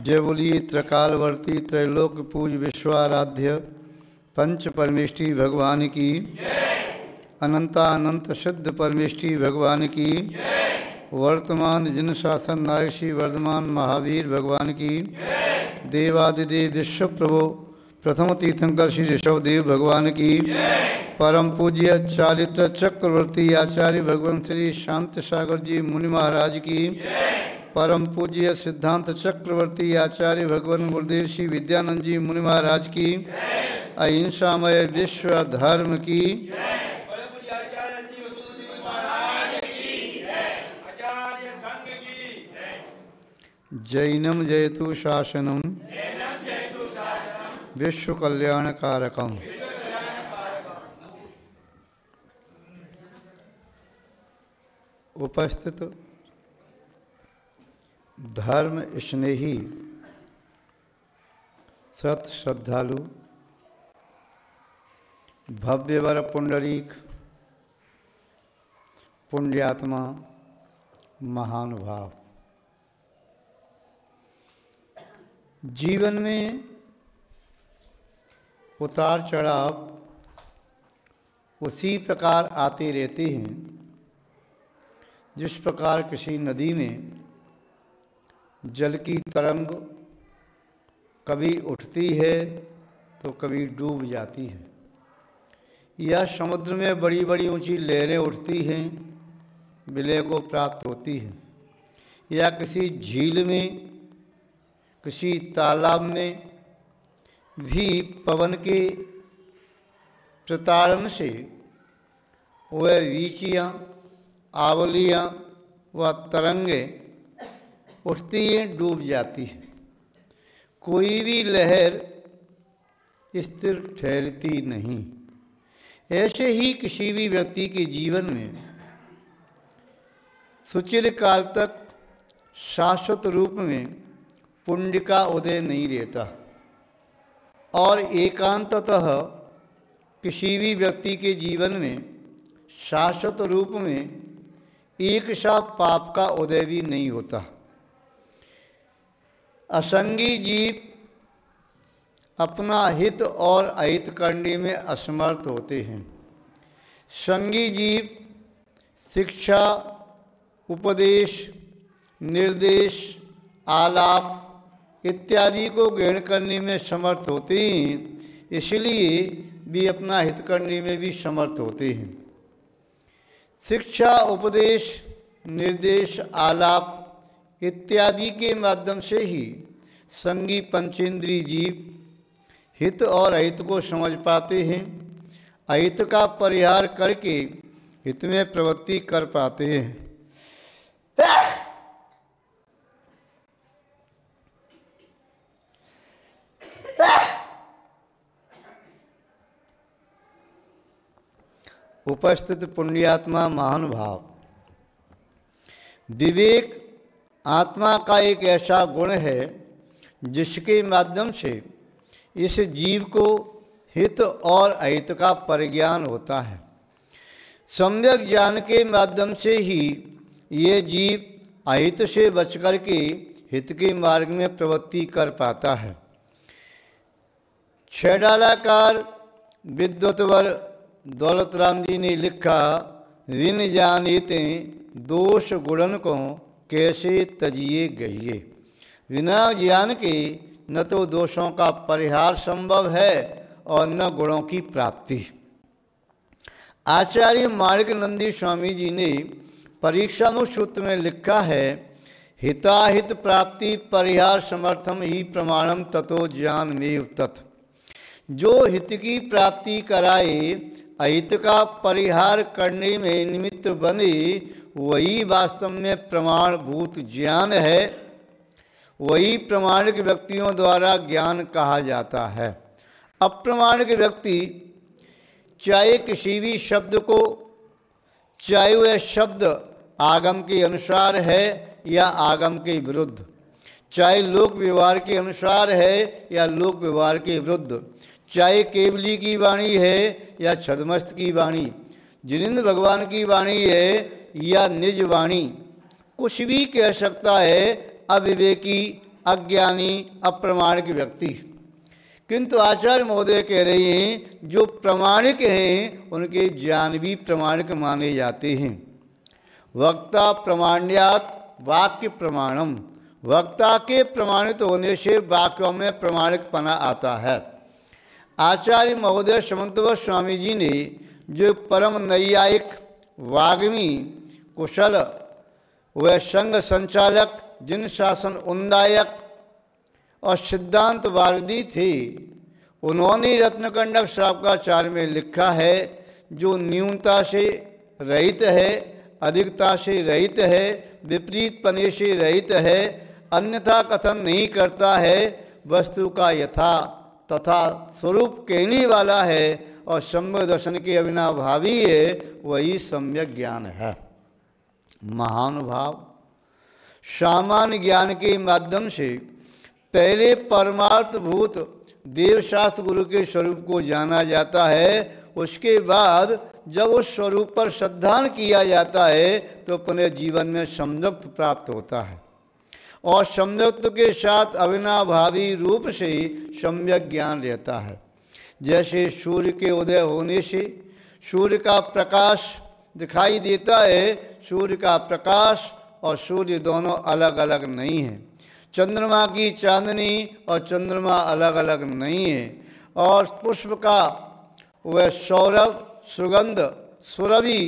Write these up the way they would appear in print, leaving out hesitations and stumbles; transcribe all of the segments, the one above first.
जय बोलिए त्रिकालवर्ती त्रैलोक पूज विश्वाराध्य पंच परमेष्ठी भगवान की, अनंतानंत सिद्ध परमेष्ठी भगवान की, वर्तमान जिन शासन नायक श्री वर्धमान महावीर भगवान की, देवादिदेव विश्व प्रभु प्रथम तीर्थंकर श्री ऋषभदेव भगवान की, परम पूज्य चारित्र चक्रवर्ती आचार्य भगवान श्री शांत सागर जी मुनि महाराज की, परम पूज्य सिद्धांत चक्रवर्ती आचार्य भगवान गुरुदेव श्री विद्यानंद जी मुनि महाराज की, अहिंसामय विश्व धर्म की, जैनम जयतु शासनम विश्व कल्याण कारकम। उपस्थित धर्म स्नेही सत श्रद्धालु भव्यवर पुंडरीक पुण्यात्मा महानुभाव, जीवन में उतार चढ़ाव उसी प्रकार आते रहते हैं जिस प्रकार किसी नदी में जल की तरंग कभी उठती है तो कभी डूब जाती है, या समुद्र में बड़ी बड़ी ऊंची लहरें उठती हैं, विलय को प्राप्त होती हैं, या किसी झील में किसी तालाब में भी पवन के प्रताड़न से वह वीचियाँ आवलियाँ व तरंगें उठती हैं, डूब जाती हैं। कोई भी लहर स्थिर ठहरती नहीं। ऐसे ही किसी भी व्यक्ति के जीवन में सुचिर काल तक शाश्वत रूप में पुण्य का उदय नहीं रहता, और एकांततः किसी भी व्यक्ति के जीवन में शाश्वत रूप में एक सा पाप का उदय भी नहीं होता। असंगी जीव अपना हित और अहित करने में असमर्थ होते हैं। संगी जीव शिक्षा, उपदेश, निर्देश, आलाप इत्यादि को ग्रहण करने में समर्थ होते हैं, इसलिए भी अपना हित करने में भी समर्थ होते हैं। शिक्षा, उपदेश, निर्देश, आलाप इत्यादि के माध्यम से ही संगी पंचेंद्रीय जीव हित और अहित को समझ पाते हैं, अहित का परिहार करके हित में प्रवृत्ति कर पाते हैं। उपस्थित पुण्यात्मा महानुभाव, विवेक आत्मा का एक ऐसा गुण है जिसके माध्यम से इस जीव को हित और अहित का परिज्ञान होता है। सम्यक ज्ञान के माध्यम से ही ये जीव अहित से बच कर के हित के मार्ग में प्रवृत्ति कर पाता है। छैडालाकार विद्वतवर दौलत राम जी ने लिखा, विन जानीते दोष गुणन को कैसे तजिए गइए। बिना ज्ञान के न तो दोषों का परिहार संभव है और न गुणों की प्राप्ति। आचार्य माणिकनंदी स्वामी जी ने परीक्षामुख सूत्र में लिखा है, हिताहित प्राप्ति परिहार समर्थम ही प्रमाणम ततो ज्ञान में तत्। जो हित की प्राप्ति कराए, अहित का परिहार करने में निमित्त बने, वही वास्तव में प्रमाणभूत ज्ञान है, वही प्रमाणिक व्यक्तियों द्वारा ज्ञान कहा जाता है। अप्रमाणिक व्यक्ति चाहे किसी भी शब्द को, चाहे वह शब्द आगम के अनुसार है या आगम के विरुद्ध, चाहे लोक व्यवहार के अनुसार है या लोक व्यवहार के विरुद्ध, चाहे केवली की वाणी है या छद्मस्त की वाणी, जिनेंद्र भगवान की वाणी है या निज वाणी, कुछ भी कह सकता है। अविवेकी अज्ञानी अप्रमाणिक व्यक्ति। किंतु आचार्य महोदय कह रहे हैं जो प्रमाणिक हैं उनके ज्ञान भी प्रमाणिक माने जाते हैं। वक्ता प्रमाण्यात वाक्य प्रमाणम, वक्ता के प्रमाणित होने से वाक्यों में प्रमाणिकपना आता है। आचार्य महोदय समंतवत स्वामी जी ने जो परम नैयायिक, वाग्मी, कुशल व संघ संचालक, जिन शासन उन्दायक और सिद्धांतवादी थे, उन्होंने रत्नकंडक शाब्काचार्य में लिखा है जो न्यूनता से रहित है, अधिकता से रहित है, विपरीत पने से रहित है, अन्यथा कथन नहीं करता है, वस्तु का यथा तथा स्वरूप कहने वाला है और सम्यक दर्शन के अविनाभावी है, वही सम्यक ज्ञान है। महानुभाव, सामान्य ज्ञान के माध्यम से पहले परमार्थभूत देवशास्त्र गुरु के स्वरूप को जाना जाता है, उसके बाद जब उस स्वरूप पर श्रद्धान किया जाता है तो पुनः जीवन में सम्यक्त प्राप्त होता है और सम्यक्त के साथ अविनाभावी रूप से सम्यक ज्ञान रहता है। जैसे सूर्य के उदय होने से सूर्य का प्रकाश दिखाई देता है, सूर्य का प्रकाश और सूर्य दोनों अलग अलग नहीं हैं। चंद्रमा की चांदनी और चंद्रमा अलग अलग नहीं है, और पुष्प का वह सौरभ सुगंध सुरभि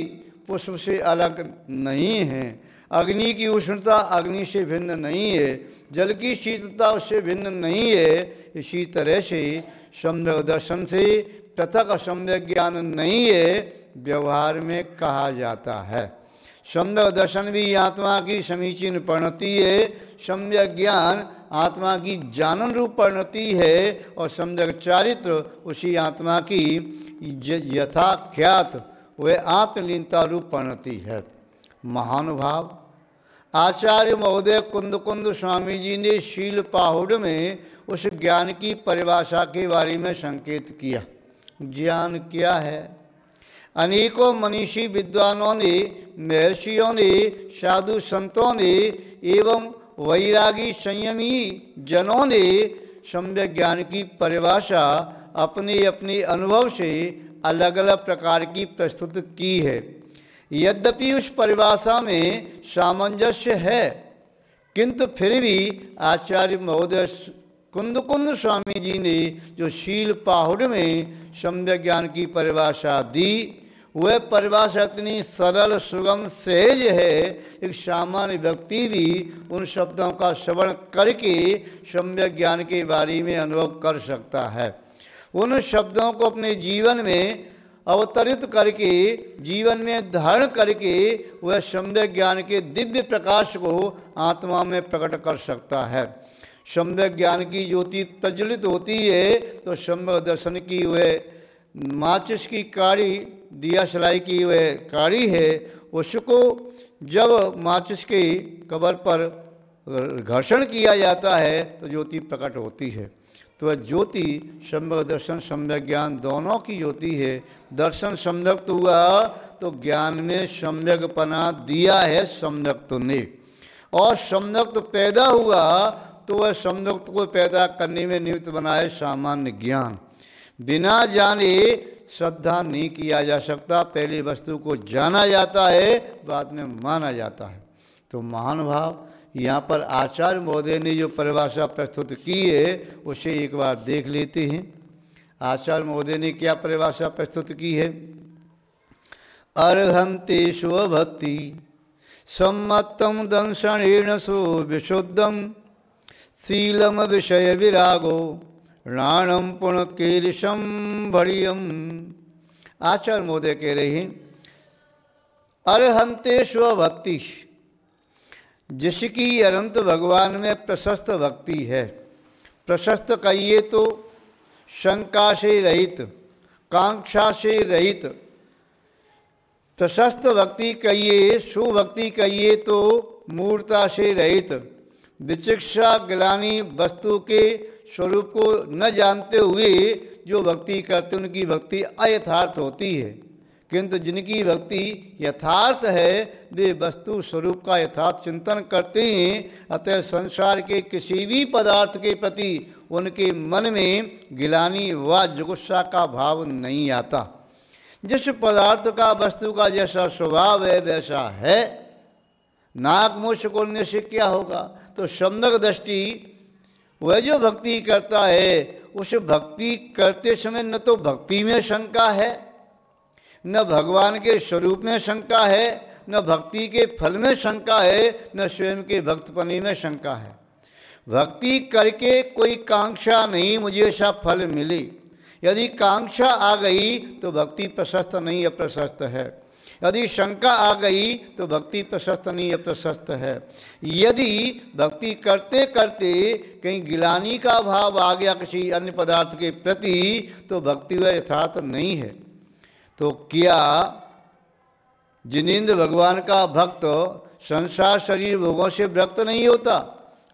पुष्प से अलग नहीं है। अग्नि की उष्णता अग्नि से भिन्न नहीं है, जल की शीतलता उससे भिन्न नहीं है। इसी तरह से सम्यक दर्शन से पृथक सम्यक ज्ञान नहीं है, व्यवहार में कहा जाता है। सम्यक दर्शन भी आत्मा की समीचीन परिणति है, सम्यक ज्ञान आत्मा की जानन रूप परिणति है और सम्यक चारित्र उसी आत्मा की यथाख्यात वह आत्मलीनता रूप परिणति है। महानुभाव, आचार्य महोदय कुंद कुंद स्वामी जी ने शील पाहुड़ में उस ज्ञान की परिभाषा के बारे में संकेत किया। ज्ञान क्या है? अनेकों मनीषी विद्वानों ने, महर्षियों ने, साधु संतों ने एवं वैरागी संयमी जनों ने सम्यक ज्ञान की परिभाषा अपने अपने अनुभव से अलग अलग प्रकार की प्रस्तुत की है। यद्यपि उस परिभाषा में सामंजस्य है, किंतु फिर भी आचार्य महोदय कुंद कुंद स्वामी जी ने जो शील पाहुड़ में सम्यक ज्ञान की परिभाषा दी, वह परिभाषा इतनी सरल सुगम सहज है, एक सामान्य व्यक्ति भी उन शब्दों का श्रवण करके सम्यक ज्ञान के बारे में अनुभव कर सकता है। उन शब्दों को अपने जीवन में अवतरित करके, जीवन में धारण करके वह सम्यक ज्ञान के दिव्य प्रकाश को आत्मा में प्रकट कर सकता है। सम्यक ज्ञान की ज्योति प्रज्वलित होती है तो सम्यक दर्शन की वह माचिस की काड़ी, दिया सलाई की वह काड़ी है, उसको जब माचिस के कबर पर घर्षण किया जाता है तो ज्योति प्रकट होती है। तो वह ज्योति सम्यक दर्शन सम्यक ज्ञान दोनों की ज्योति है। दर्शन सम्यक हुआ तो ज्ञान में सम्यकपना दिया है सम्यक्त ने, और सम्यक्त पैदा हुआ तो वह सम्यक्त को पैदा करने में निमित्त बनाए सामान्य ज्ञान। बिना जाने श्रद्धा नहीं किया जा सकता, पहले वस्तु को जाना जाता है, बाद में माना जाता है। तो महानुभाव, यहाँ पर आचार्य महोदय ने जो परिभाषा प्रस्तुत की है उसे एक बार देख लेते हैं। आचार्य महोदय ने क्या परिभाषा प्रस्तुत की है? अर्हन्ते स्वभक्ति सम्मतम दंशनेन सो विशुद्धम शीलम विषय विरागो राणम पुण्यकेलिशम भरियम। आचार्य महोदय कह रहे हैं अर्हन्ते स्वभक्ति, जिसकी अनंत भगवान में प्रशस्त भक्ति है। प्रशस्त कहिए तो शंका से रहित, कांक्षा से रहित। प्रशस्त भक्ति कहिए, सुभक्ति कहिए तो मूर्ता से रहित। विचिकित्सा ग्लानि वस्तु के स्वरूप को न जानते हुए जो भक्ति करते उनकी भक्ति अयथार्थ होती है। किंतु जिनकी भक्ति यथार्थ है वे वस्तु स्वरूप का यथार्थ चिंतन करते हैं, अतः संसार के किसी भी पदार्थ के प्रति उनके मन में गिलानी व जुगुप्सा का भाव नहीं आता। जिस पदार्थ का वस्तु का जैसा स्वभाव है वैसा है, नाक मुँह सिकुड़ने से क्या होगा। तो सम्यक दृष्टि वह जो भक्ति करता है, उस भक्ति करते समय न तो भक्ति में शंका है, न भगवान के स्वरूप में शंका है, न भक्ति के फल में शंका है, न स्वयं के भक्तपनी में शंका है। भक्ति करके कोई कांक्षा नहीं मुझे ऐसा फल मिले। यदि कांक्षा आ गई तो भक्ति प्रशस्त नहीं अप्रशस्त है। यदि शंका आ गई तो भक्ति प्रशस्त नहीं अप्रशस्त है। यदि भक्ति करते करते कहीं गिलानी का भाव आ गया किसी अन्य पदार्थ के प्रति तो भक्ति वह यथार्थ नहीं है। तो क्या जिनेंद्र भगवान का भक्त संसार शरीर भोगों से विरक्त नहीं होता?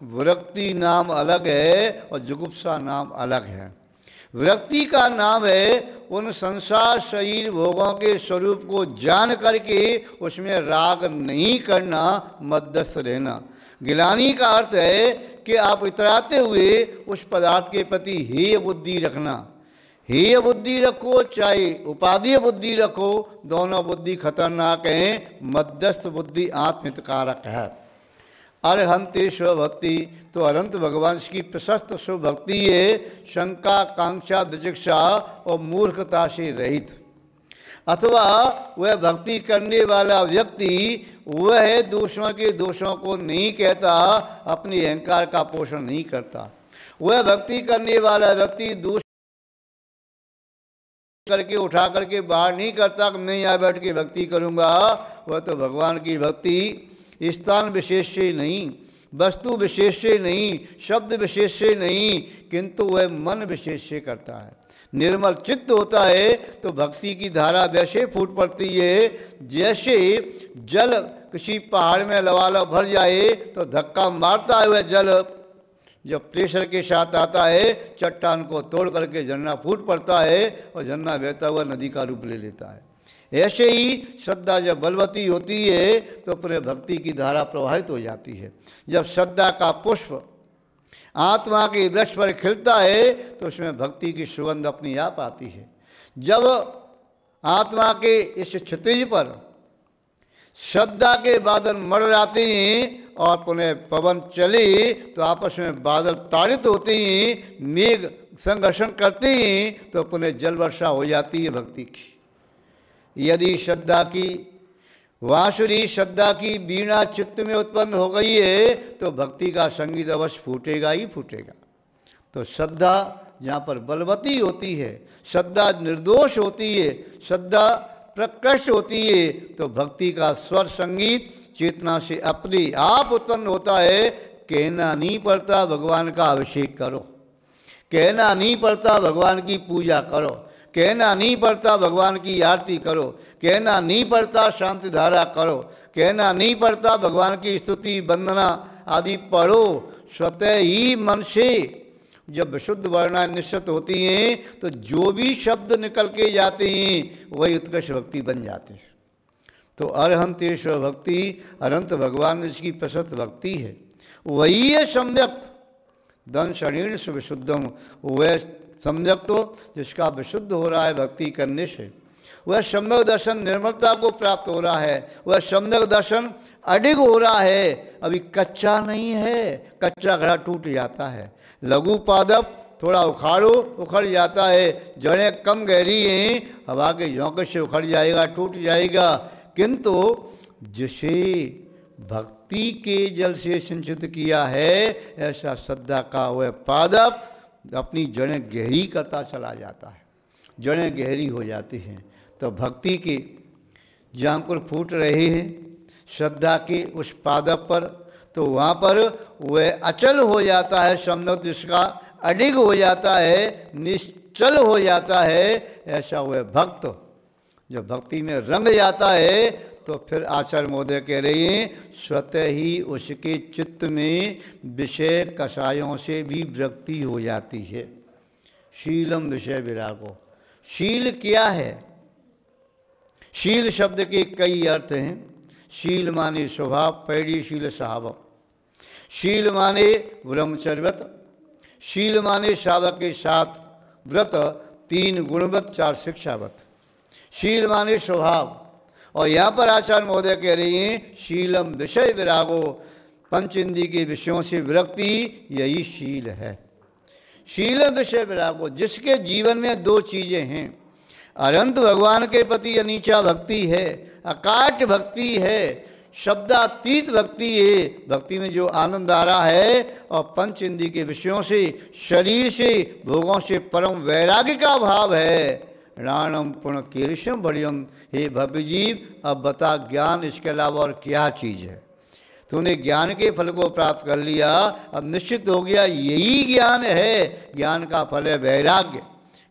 विरक्ति नाम अलग है और जुगुप्सा नाम अलग है। विरक्ति का नाम है उन संसार शरीर भोगों के स्वरूप को जान करके उसमें राग नहीं करना, मध्यस्थ रहना। गिलानी का अर्थ है कि आप इतराते हुए उस पदार्थ के प्रति हेय बुद्धि रखना। हेय बुद्धि रखो चाहे उपाधेय बुद्धि रखो, दोनों बुद्धि खतरनाक हैं। मध्यस्थ बुद्धि आत्महितकारक है। अरहंते स्वभक्ति, तो अनंत भगवान की प्रशस्त स्वभक्ति है, शंका कांक्षा विचिक्षा और मूर्खता से रहित। अथवा वह भक्ति करने वाला व्यक्ति वह दूसरों के दोषों को नहीं कहता, अपने अहंकार का पोषण नहीं करता। वह भक्ति करने वाला व्यक्ति दूसरे करके उठा करके बाहर नहीं करता कि मैं यहाँ बैठ के भक्ति करूँगा। वह तो भगवान की भक्ति स्थान विशेष से नहीं, वस्तु विशेष से नहीं, शब्द विशेष से नहीं, किंतु वह मन विशेष से करता है। निर्मल चित्त होता है तो भक्ति की धारा वैसे फूट पड़ती है जैसे जल किसी पहाड़ में लबालब भर जाए तो धक्का मारता है वह जल, जब प्रेशर के साथ आता है चट्टान को तोड़ करके झरना फूट पड़ता है और झरना बहता हुआ नदी का रूप ले लेता है। ऐसे ही श्रद्धा जब बलवती होती है तो पूरे भक्ति की धारा प्रवाहित हो जाती है। जब श्रद्धा का पुष्प आत्मा के वृक्ष पर खिलता है तो उसमें भक्ति की सुगंध अपनी आप आती है। जब आत्मा के इस क्षितिज पर श्रद्धा के बादल मर जाते हैं और पुनः पवन चले तो आपस में बादल ताड़ित होते हैं, मेघ संघर्षण करते हैं तो पुनः जल वर्षा हो जाती है भक्ति की। यदि श्रद्धा की वांसुरी, श्रद्धा की वीणा चित्त में उत्पन्न हो गई है तो भक्ति का संगीत अवश्य फूटेगा ही फूटेगा। तो श्रद्धा जहाँ पर बलवती होती है, श्रद्धा निर्दोष होती है, श्रद्धा प्रकृष्ट होती है तो भक्ति का स्वर संगीत चेतना से अपने आप उत्पन्न होता है। कहना नहीं पड़ता भगवान का अभिषेक करो, कहना नहीं पड़ता भगवान की पूजा करो, कहना नहीं पड़ता भगवान की आरती करो, कहना नहीं पड़ता शांति धारा करो, कहना नहीं पड़ता भगवान की स्तुति वंदना आदि पढ़ो। स्वतः ही मन से जब विशुद्ध वर्णा निश्चित होती हैं तो जो भी शब्द निकल के जाते हैं वही उत्कृष्ट भक्ति बन जाते हैं। तो अरहंतेश्वर भक्ति अनंत भगवान जिसकी प्रशस्त भक्ति है वही है सम्यक दंशणीण सुविशुद्धम। वह सम्यक तो जिसका विशुद्ध हो रहा है भक्ति करने से, वह सम्यक दर्शन निर्मलता को प्राप्त हो रहा है, वह सम्यक दर्शन अडिग हो रहा है, अभी कच्चा नहीं है। कच्चा घड़ा टूट जाता है, लघु पादप थोड़ा उखाड़ो उखड़ जाता है, जड़ें कम गहरी हैं, हवा के झोंके से उखड़ जाएगा, टूट जाएगा। किंतु जिसे भक्ति के जल से सिंचित किया है ऐसा श्रद्धा का वह पादप अपनी जड़ें गहरी करता चला जाता है, जड़ें गहरी हो जाती हैं। तो भक्ति के जहाँ अंकुर फूट रहे हैं श्रद्धा के उस पादप पर, तो वहाँ पर वह अचल हो जाता है, सम्यक जिसका अडिग हो जाता है, निश्चल हो जाता है। ऐसा वह भक्त जब भक्ति में रंग जाता है तो फिर आचार्य महोदय कह रहे हैं स्वतः ही उसके चित्त में विषय कषायों से भी विरक्ति हो जाती है। शीलम विषय विरागो, शील क्या है? शील शब्द के कई अर्थ हैं। शील माने स्वभाव, पैढ़ीशील साहब। शील माने ब्रह्मचर्य व्रत। शील माने शावक के साथ व्रत, 3 गुणव्रत, 4 शिक्षाव्रत। शील माने स्वभाव। और यहाँ पर आचार्य महोदय कह रही हैं शीलम विषय विरागो, पंच इंद्रिय के विषयों से विरक्ति, यही शील है। शीलम विषय विरागो, जिसके जीवन में 2 चीज़ें हैं, अनंत भगवान के प्रति अनीचा भक्ति है, अकाट भक्ति है, शब्दातीत भक्ति है, भक्ति में जो आनंद आ रहा है, और पंच इंद्रिय के विषयों से, शरीर से, भोगों से परम वैराग्य का भाव है। राणम पुण्य कीर्षम बढ़ियम, हे भव्य जीव, अब बता ज्ञान इसके अलावा और क्या चीज़ है। तूने ज्ञान के फल को प्राप्त कर लिया, अब निश्चित हो गया यही ज्ञान है। ज्ञान का फल है वैराग्य,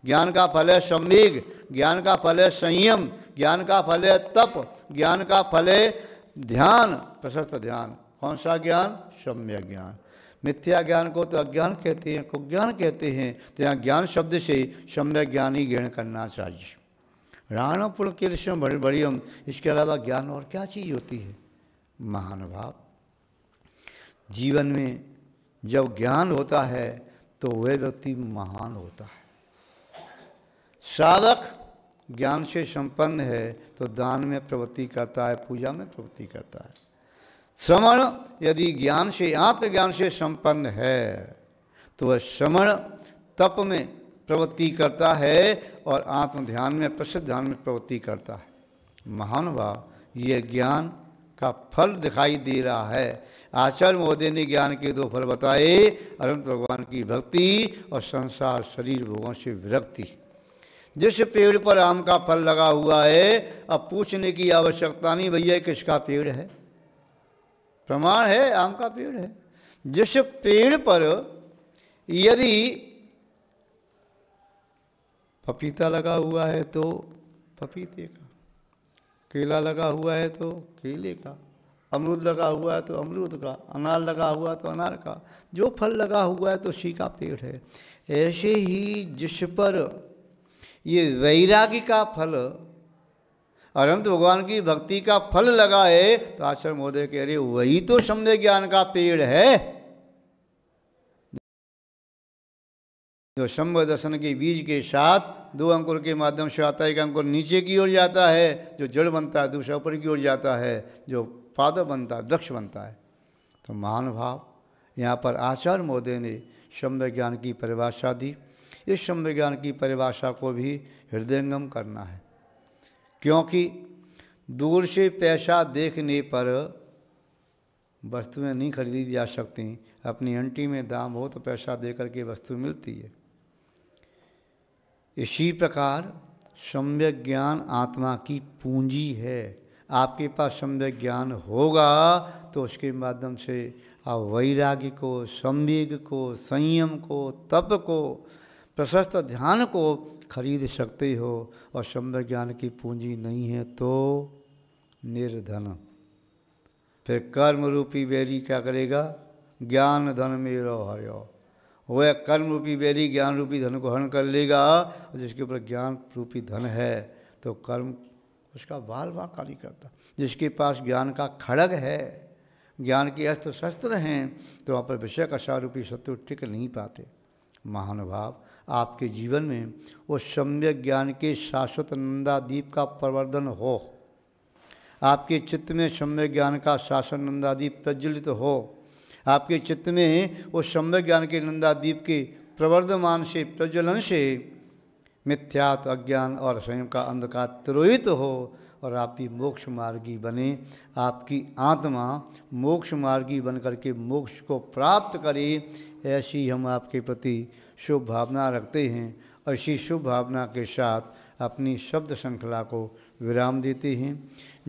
ज्ञान का फल है संवेग, ज्ञान का फल है संयम, ज्ञान का फल है तप, ज्ञान का फल है ध्यान, प्रशस्त ध्यान। कौन सा ज्ञान? सम्यक ज्ञान। मिथ्या ज्ञान को तो अज्ञान कहते हैं, कुज्ञान कहते हैं, तो यहाँ ज्ञान शब्द से सम्यक ज्ञान ही ग्रहण करना चाहिए। राणा पुण्य कीर्षम बढ़ियम, इसके अलावा ज्ञान और क्या चीज़ होती है? महानुभाव। जीवन में जब ज्ञान होता है तो वह व्यक्ति महान होता है। साधक ज्ञान से संपन्न है तो दान में प्रवृत्ति करता है, पूजा में प्रवृत्ति करता है। श्रवण यदि ज्ञान से, आत्मज्ञान से संपन्न है तो वह श्रवण तप में प्रवृत्ति करता है और आत्म ध्यान में, प्रसिद्ध ध्यान में प्रवृत्ति करता है। महानुभाव, ये ज्ञान का फल दिखाई दे रहा है। आचार्य महोदय ने ज्ञान के 2 फल बताए, अनंत भगवान की भक्ति और संसार शरीर भोगों से विरक्ति। जिस पेड़ पर आम का फल लगा हुआ है, अब पूछने की आवश्यकता नहीं भैया किसका पेड़ है, प्रमाण है आम का पेड़ है। जिस पेड़ पर यदि पपीता लगा हुआ है तो पपीते का, केला लगा हुआ है तो केले का, अमरूद लगा हुआ है तो अमरूद का, अनार लगा हुआ है तो अनार का, जो फल लगा हुआ है तो उसी का पेड़ है। ऐसे ही जिस पर ये वैराग्य का फल, अनंत भगवान की भक्ति का फल लगा है, तो आचार्य महोदय कह रहे वही तो सम्यक ज्ञान का पेड़ है। जो सम्यक दर्शन के बीज के साथ 2 अंकुर के माध्यम से आता है, एक अंकुर नीचे की ओर जाता है जो जड़ बनता है, दूसरा ऊपर की ओर जाता है जो पादप बनता है, वृक्ष बनता है। तो महानुभाव, यहाँ पर आचार्य महोदय ने सम्यक ज्ञान की परिभाषा दी। इस सम्यक ज्ञान की परिभाषा को भी हृदयंगम करना है, क्योंकि दूर से पैसा देखने पर वस्तुएं नहीं खरीदी जा सकती। अपनी अंटी में दाम हो तो पैसा दे करके वस्तु मिलती है। इसी प्रकार सम्यक ज्ञान आत्मा की पूंजी है। आपके पास सम्यक ज्ञान होगा तो उसके माध्यम से आप वैराग्य को, संवेग को, संयम को, तप को, प्रशस्त ध्यान को खरीद सकते हो। और सम्यक ज्ञान की पूंजी नहीं है तो निर्धन। फिर कर्म रूपी वैरी क्या करेगा? ज्ञान धन मेरो हर्यो। वह कर्म रूपी वैरी ज्ञान रूपी धन को हरण कर लेगा, और जिसके ऊपर ज्ञान रूपी धन है तो कर्म उसका बाल बाल कार्य करता। जिसके पास ज्ञान का खड़ग है, ज्ञान के अस्त्र शस्त्र हैं, तो वहाँ पर विषय कषाय रूपी शत्रु टिक नहीं पाते। महानुभाव, आपके जीवन में वो सम्यक ज्ञान के शाश्वत नंदादीप का प्रवर्धन हो, आपके चित्त में सम्यक ज्ञान का शाश्वत नंदादीप प्रज्वलित हो, आपके चित्त में वो सम्यक ज्ञान के नंदादीप के प्रवर्धमान से, प्रज्वलन से मिथ्यात्व, अज्ञान और संयम का अंधकार तिरोहित हो और आप भी मोक्ष मार्गी बने। आपकी आत्मा मोक्ष मार्गी बन करके मोक्ष को प्राप्त करे, ऐसी हम आपके प्रति शुभ भावना रखते हैं। और इसी शुभ भावना के साथ अपनी शब्द श्रृंखला को विराम देते हैं।